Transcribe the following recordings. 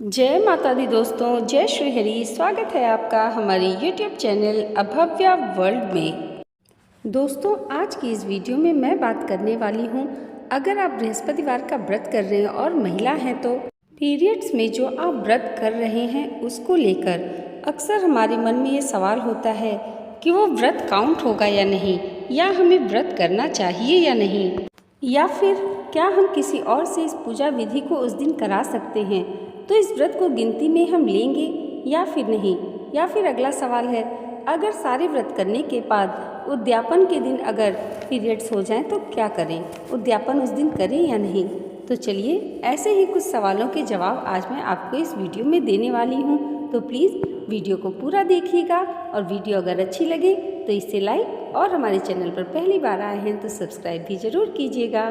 जय माता दी दोस्तों, जय श्री हरि। स्वागत है आपका हमारे YouTube चैनल अभव्या वर्ल्ड में। दोस्तों, आज की इस वीडियो में मैं बात करने वाली हूँ, अगर आप बृहस्पतिवार का व्रत कर रहे हैं और महिला हैं तो पीरियड्स में जो आप व्रत कर रहे हैं उसको लेकर अक्सर हमारे मन में ये सवाल होता है कि वो व्रत काउंट होगा या नहीं, या हमें व्रत करना चाहिए या नहीं, या फिर क्या हम किसी और से इस पूजा विधि को उस दिन करा सकते हैं, तो इस व्रत को गिनती में हम लेंगे या फिर नहीं। या फिर अगला सवाल है, अगर सारे व्रत करने के बाद उद्यापन के दिन अगर पीरियड्स हो जाएं तो क्या करें, उद्यापन उस दिन करें या नहीं। तो चलिए, ऐसे ही कुछ सवालों के जवाब आज मैं आपको इस वीडियो में देने वाली हूँ। तो प्लीज़ वीडियो को पूरा देखिएगा, और वीडियो अगर अच्छी लगे तो इसे लाइक, और हमारे चैनल पर पहली बार आए हैं तो सब्सक्राइब भी ज़रूर कीजिएगा।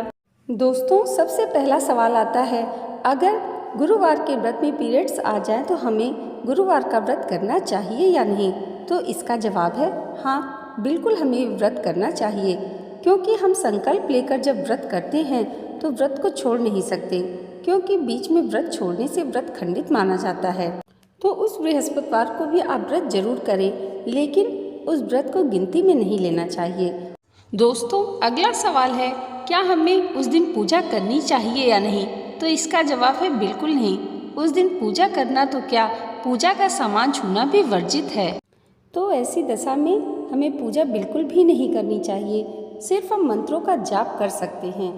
दोस्तों, सबसे पहला सवाल आता है, अगर गुरुवार के व्रत में पीरियड्स आ जाएं तो हमें गुरुवार का व्रत करना चाहिए या नहीं। तो इसका जवाब है हाँ, बिल्कुल हमें व्रत करना चाहिए, क्योंकि हम संकल्प लेकर जब व्रत करते हैं तो व्रत को छोड़ नहीं सकते, क्योंकि बीच में व्रत छोड़ने से व्रत खंडित माना जाता है। तो उस बृहस्पतिवार को भी आप व्रत जरूर करें, लेकिन उस व्रत को गिनती में नहीं लेना चाहिए। दोस्तों, अगला सवाल है, क्या हमें उस दिन पूजा करनी चाहिए या नहीं। तो इसका जवाब है बिल्कुल नहीं। उस दिन पूजा करना तो क्या, पूजा का सामान छूना भी वर्जित है। तो ऐसी दशा में हमें पूजा बिल्कुल भी नहीं करनी चाहिए, सिर्फ हम मंत्रों का जाप कर सकते हैं।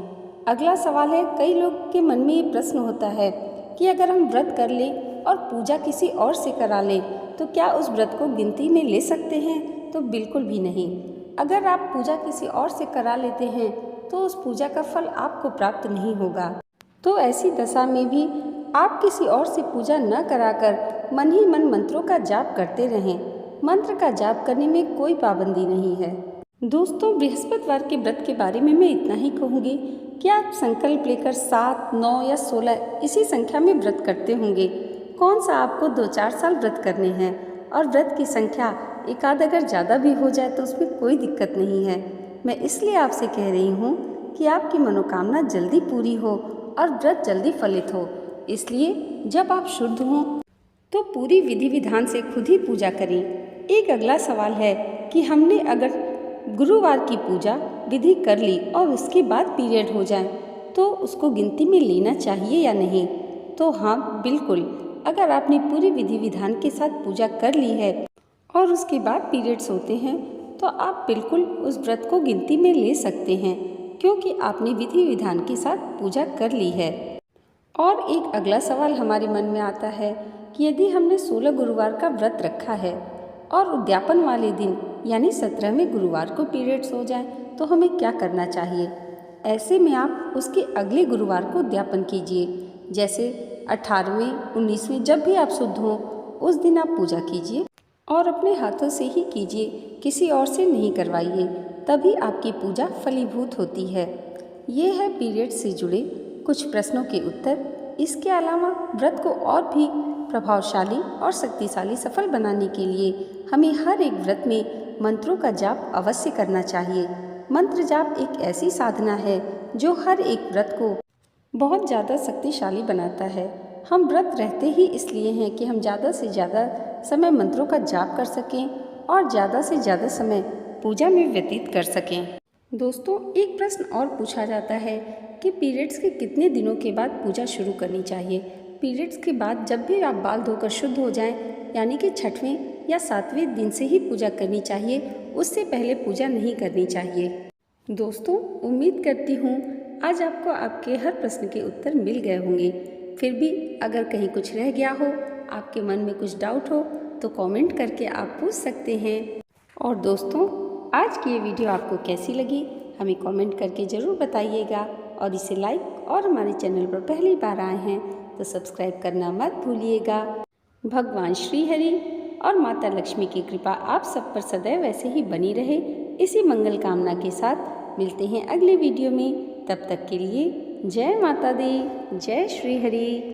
अगला सवाल है, कई लोग के मन में ये प्रश्न होता है कि अगर हम व्रत कर लें और पूजा किसी और से करा लें तो क्या उस व्रत को गिनती में ले सकते हैं। तो बिल्कुल भी नहीं। अगर आप पूजा किसी और से करा लेते हैं तो उस पूजा का फल आपको प्राप्त नहीं होगा। तो ऐसी दशा में भी आप किसी और से पूजा न कराकर मन ही मन मंत्रों का जाप करते रहें। मंत्र का जाप करने में कोई पाबंदी नहीं है। दोस्तों, बृहस्पतिवार के व्रत के बारे में मैं इतना ही कहूँगी कि आप संकल्प लेकर 7, 9 या 16 इसी संख्या में व्रत करते होंगे। कौन सा आपको 2-4 साल व्रत करने हैं, और व्रत की संख्या एक आध अगर ज़्यादा भी हो जाए तो उसमें कोई दिक्कत नहीं है। मैं इसलिए आपसे कह रही हूँ कि आपकी मनोकामना जल्दी पूरी हो और व्रत जल्दी फलित हो। इसलिए जब आप शुद्ध हों तो पूरी विधि विधान से खुद ही पूजा करें। एक अगला सवाल है कि हमने अगर गुरुवार की पूजा विधि कर ली और उसके बाद पीरियड हो जाए तो उसको गिनती में लेना चाहिए या नहीं। तो हाँ, बिल्कुल। अगर आपने पूरी विधि विधान के साथ पूजा कर ली है और उसके बाद पीरियड्स होते हैं तो आप बिल्कुल उस व्रत को गिनती में ले सकते हैं, क्योंकि आपने विधि विधान के साथ पूजा कर ली है। और एक अगला सवाल हमारे मन में आता है कि यदि हमने 16 गुरुवार का व्रत रखा है और उद्यापन वाले दिन यानी 17वें गुरुवार को पीरियड्स हो जाए तो हमें क्या करना चाहिए। ऐसे में आप उसके अगले गुरुवार को उद्यापन कीजिए, जैसे 18वें, 19वें, जब भी आप शुद्ध हों उस दिन आप पूजा कीजिए, और अपने हाथों से ही कीजिए, किसी और से नहीं करवाइए, तभी आपकी पूजा फलीभूत होती है। ये है पीरियड से जुड़े कुछ प्रश्नों के उत्तर। इसके अलावा व्रत को और भी प्रभावशाली और शक्तिशाली सफल बनाने के लिए हमें हर एक व्रत में मंत्रों का जाप अवश्य करना चाहिए। मंत्र जाप एक ऐसी साधना है जो हर एक व्रत को बहुत ज़्यादा शक्तिशाली बनाता है। हम व्रत रहते ही इसलिए हैं कि हम ज़्यादा से ज़्यादा समय मंत्रों का जाप कर सकें और ज़्यादा से ज़्यादा समय पूजा में व्यतीत कर सकें। दोस्तों, एक प्रश्न और पूछा जाता है कि पीरियड्स के कितने दिनों के बाद पूजा शुरू करनी चाहिए। पीरियड्स के बाद जब भी आप बाल धोकर शुद्ध हो जाएं, यानी कि 6वें या 7वें दिन से ही पूजा करनी चाहिए, उससे पहले पूजा नहीं करनी चाहिए। दोस्तों, उम्मीद करती हूँ आज आपको आपके हर प्रश्न के उत्तर मिल गए होंगे। फिर भी अगर कहीं कुछ रह गया हो, आपके मन में कुछ डाउट हो, तो कमेंट करके आप पूछ सकते हैं। और दोस्तों, आज की ये वीडियो आपको कैसी लगी हमें कमेंट करके ज़रूर बताइएगा, और इसे लाइक, और हमारे चैनल पर पहली बार आए हैं तो सब्सक्राइब करना मत भूलिएगा। भगवान श्री हरि और माता लक्ष्मी की कृपा आप सब पर सदैव ऐसे ही बनी रहे, इसी मंगल कामना के साथ मिलते हैं अगले वीडियो में। तब तक के लिए जय माता दी, जय श्री हरि।